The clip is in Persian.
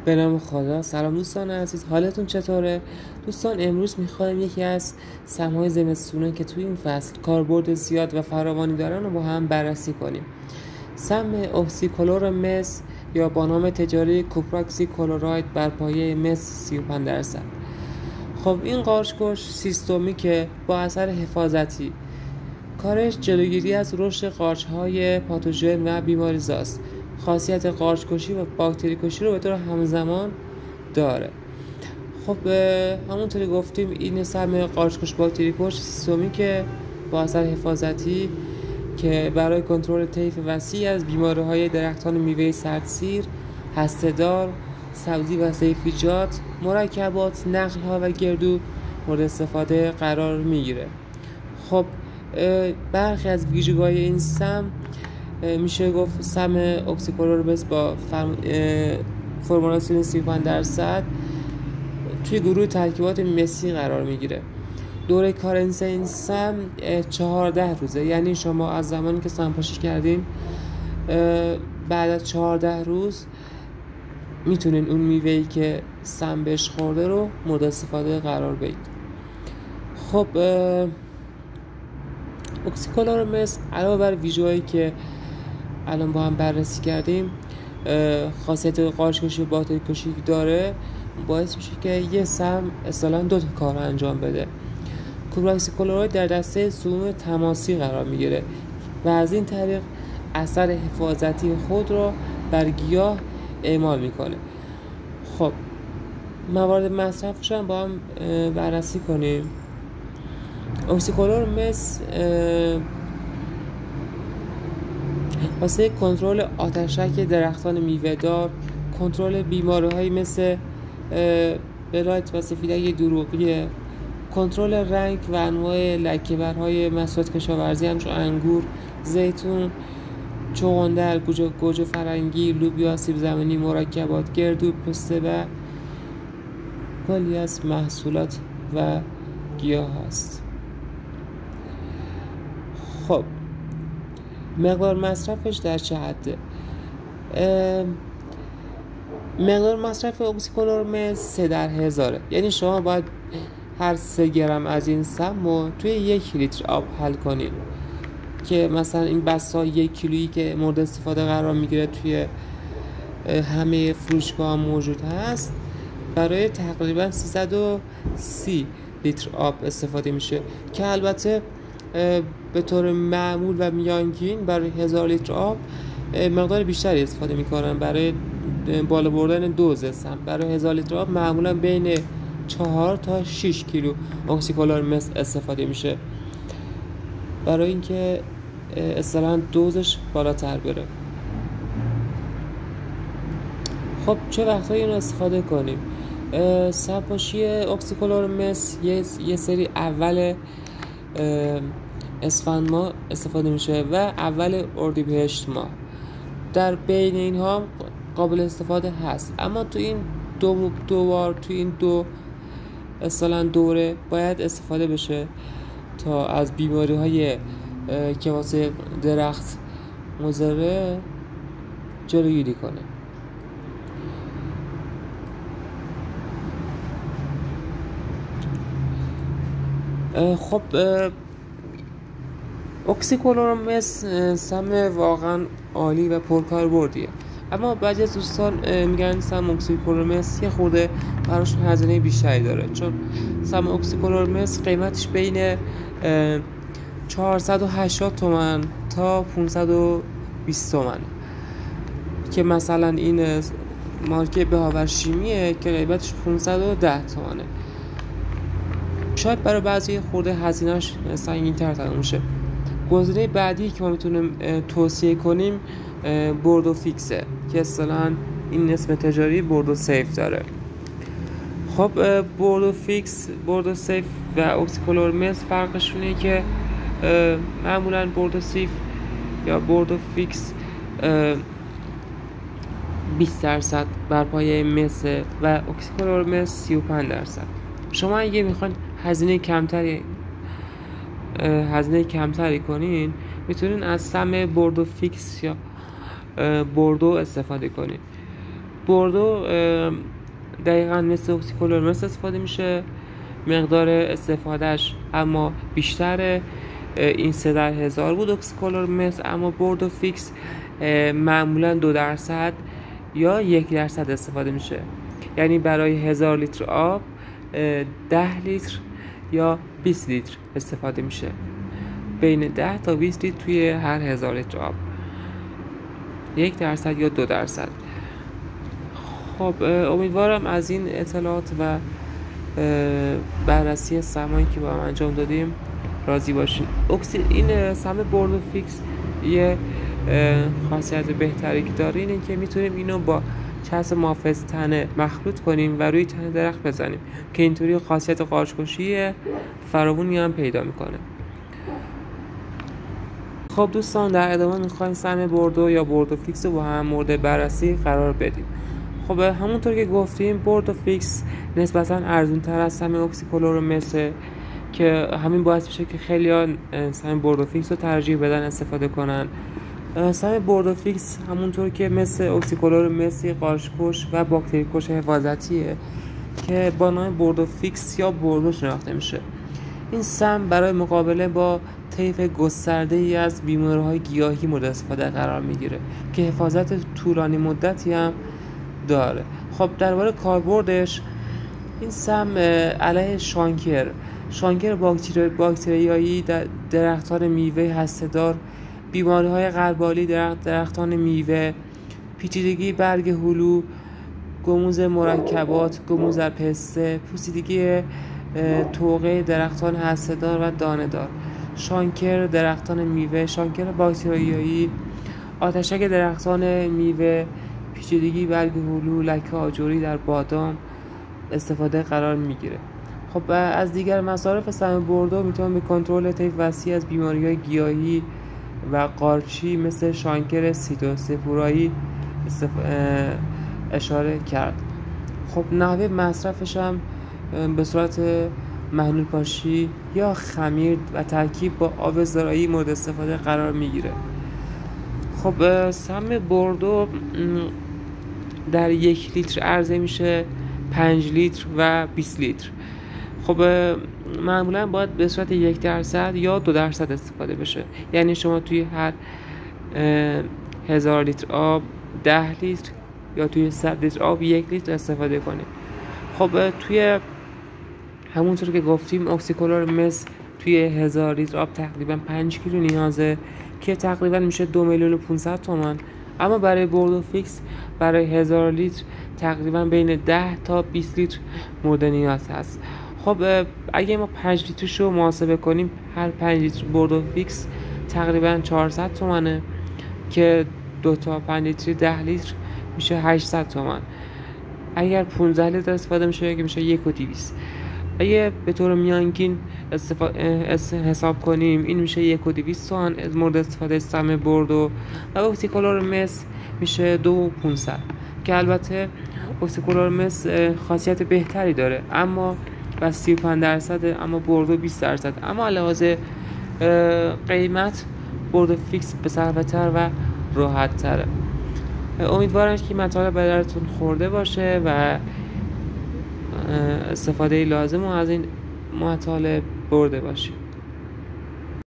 به نام خدا. سلام دوستان عزیز، حالتون چطوره؟ دوستان امروز میخوایم یکی از سمهای زمستونه که توی این فصل کاربرد زیاد و فراوانی دارن رو با هم بررسی کنیم. سم اکسیکلور مس یا با نام تجاری کوپراکسی کلوراید بر پایه مس 35%. خب این قارچکش سیستمی که با اثر حفاظتی کارش جلوگیری از رشد قارچ‌های پاتوژن و بیماریزاست. خاصیت قارچ‌کشی و باکتری کشی رو به طور همزمان داره. خب همونطوری گفتیم این سم قارچ‌کش باکتری کش سیستمی که با اثر حفاظتی که برای کنترل طیف وسیع از بیماری‌های درختان میوه سردسیر، هسته‌دار، سبزی و سیفیجات، مرکبات، نخل‌ها و گردو مورد استفاده قرار میگیره. خب برخی از ویژگی‌های این سم میشه گفت سم اکسیکلور مس با فرمولاسیون 35% توی گروه ترکیبات مسی قرار میگیره. دوره کارنسی این سم 14 روزه، یعنی شما از زمانی که سمپاشی کردین بعد از 14 روز میتونین اون میوه‌ای که سم بهش خورده رو مورد استفاده قرار بدید. خب اکسیکلور مس علاوه بر ویژگی‌هایی که الان با هم بررسی کردیم، خاصیت قارچ‌کشی و باکتری کشی داره، باعث میشه که یه سم اصطلاحاً دو تا کار انجام بده. کوپراکسی کلوراید در دسته سموم تماسی قرار میگیره و از این طریق اثر حفاظتی خود را بر گیاه اعمال میکنه. خب موارد مصرفش هم با هم بررسی کنیم. اکسیکلور مس واسه کنترل آتشک درختان میوه‌دار، کنترل بیماری‌هایی مثل بلایت و سفیدک دروغی، کنترل رنگ و انواع لکه‌برهای محصولات کشاورزی همچون انگور، زیتون، چغندر، گوجه فرنگی، لوبیا، سیب زمینی، مرکبات، گردو، پسته و کلی از محصولات و گیاه هست. خب مقدار مصرفش در چه حده؟ مقدار مصرف اکسیکلور مس 3/1000، یعنی شما باید هر 3 گرم از این سم رو توی 1 لیتر آب حل کنید که مثلا این بسته 1 کیلویی که مورد استفاده قرار میگیره توی همه فروشگاه موجود هست، برای تقریبا 330 لیتر آب استفاده میشه که البته به طور معمول و میانگین برای 1000 لیتر آب مقدار بیشتری استفاده میکنن. برای بالا بردن دوز سم برای 1000 لیتر آب معمولا بین 4 تا 6 کیلو اکسیکلور مس استفاده میشه برای اینکه اصطلاحاً دوزش بالاتر بره. خب چه وقتایی اینو استفاده کنیم؟ سمپاشی اکسیکلور مس یه سری اول اسفند ماه استفاده میشه و اول اردیبهشت ماه. در بین اینها قابل استفاده هست، اما تو این دو اصطلاحاً دوره باید استفاده بشه تا از بیماری های که واسه درخت مضره جلوگیری کنه. خب اکسیکلور مس سم واقعا عالی و پرکاربردیه، اما بعضی از دوستان میگن سم اکسیکلور مس یه خورده براشون هزینه بیشتری داره، چون سم اکسیکلور مس قیمتش بین 480 تومن تا 520 تومن که مثلا این مارکه بهاور شیمیه که قیمتش 510 تومنه. شاید برای بعضی خورده هزینه‌اش سنگین‌تر تموم شه. گزینه بعدی که ما میتونیم توصیه کنیم بوردو فیکسه که اصطلاحاً این اسم تجاری بوردو سیف داره. خب بوردو سیف و اکسیکلور مس فرقشون اینه که معمولاً بوردو سیف یا بوردو فیکس 20% بر پایه مس و اکسیکلور مس 35%. شما اگه میخواین هزینه کمتری کنین میتونین از سم بوردو فیکس یا بوردو استفاده کنین. بوردو دقیقا مثل اکسیکلورمس استفاده میشه، مقدار استفادهش اما بیشتره. این 3/1000 بود اکسیکلورمس، اما بوردو فیکس معمولا 2% یا 1% استفاده میشه. یعنی برای 1000 لیتر آب 10 لیتر یا 20 لیتر استفاده میشه، بین 10 تا 20 لیتر توی هر 1000 لیتر آب، 1% یا 2%. خب امیدوارم از این اطلاعات و بررسی سمایی که با هم انجام دادیم راضی باشین. این سم بوردو فیکس یه خاصیت بهتری که داره اینه که میتونیم اینو با چسب محافظ تنه مخلوط کنیم و روی تنه درخت بزنیم که اینطوری خاصیت قارچ‌کشی فراوانی هم پیدا میکنه. خب دوستان، در ادامه میخوایم سم بوردو یا بوردو فیکس رو با هم مورد بررسی قرار بدیم. خب همونطور که گفتیم بوردو فیکس نسبتاً ارزون تر از سم اکسیکلورمس که همین باعث میشه که خیلیان سم بوردو فیکس رو ترجیح بدن استفاده کنن. سم بوردو فیکس همونطور که مثل اکسیکلورمس قارچ‌کش و باکتری کش حفاظتیه که با نام بوردو فیکس یا بوردو شناخته میشه. این سم برای مقابله با طیف گسترده‌ای از بیماری‌های گیاهی مورد استفاده قرار میگیره که حفاظت طولانی مدتی هم داره. خب درباره کاربردش، این سم علیه شانکر باکتریایی در درختان میوه هسته‌دار، بیماری‌های غربالی درختان میوه، پیچیدگی برگ هلو، گموز مرکبات، گموز در پسته، پوسیدگی توقع درختان هسته‌دار و دانه‌دار، شانکر درختان میوه، شانکر باکتریایی، آتشک درختان میوه، پیچیدگی برگ هلو، لکه آجوری در بادام استفاده قرار میگیره. خب از دیگر مصارف سم بوردو میتونم به کنترل طیف وسیع از بیماری‌های گیاهی و قارچی مثل شانکر سیتوسپورایی اشاره کرد. خب نحوه مصرفش هم به صورت محلول پاشی یا خمیر و ترکیب با آب زراعی مورد استفاده قرار میگیره. خب سم بوردو در 1 لیتر عرضه میشه 5 لیتر و 20 لیتر. خب معمولا باید به صورت 1% یا 2% استفاده بشه. یعنی شما توی هر 1000 لیتر آب 10 لیتر یا توی 100 لیتر آب 1 لیتر استفاده کنید. خب توی همونطور که گفتیم اکسیکلورمس توی 1000 لیتر آب تقریبا 5 کیلو نیازه که تقریبا میشه 2,500,000 تومان. اما برای بوردو فیکس برای 1000 لیتر تقریبا بین 10 تا 20 لیتر مورد نیاز هست. خب اگه ما 5 لیترش رو محاسبه کنیم، هر 5 لیتر بوردو فیکس تقریبا 400 تومانه که 2 تا 5 لیتر 10 لیتر میشه 800 تومان. اگر 15 لیتر استفاده میشه که میشه 1,200. اگه به طور میانگین حساب کنیم این میشه 1,200 تومان مورد استفاده سم بوردو و اکسیکلورمس میشه 2,500 که البته اکسیکلورمس خاصیت بهتری داره اما و 35%، اما بوردو 20%. اما علاوه قیمت بوردو فیکس بصرفه‌تر و راحت تره. امیدوارم که مطالب به درتون خورده باشه و استفاده لازم رو از این مطالب برده باشید.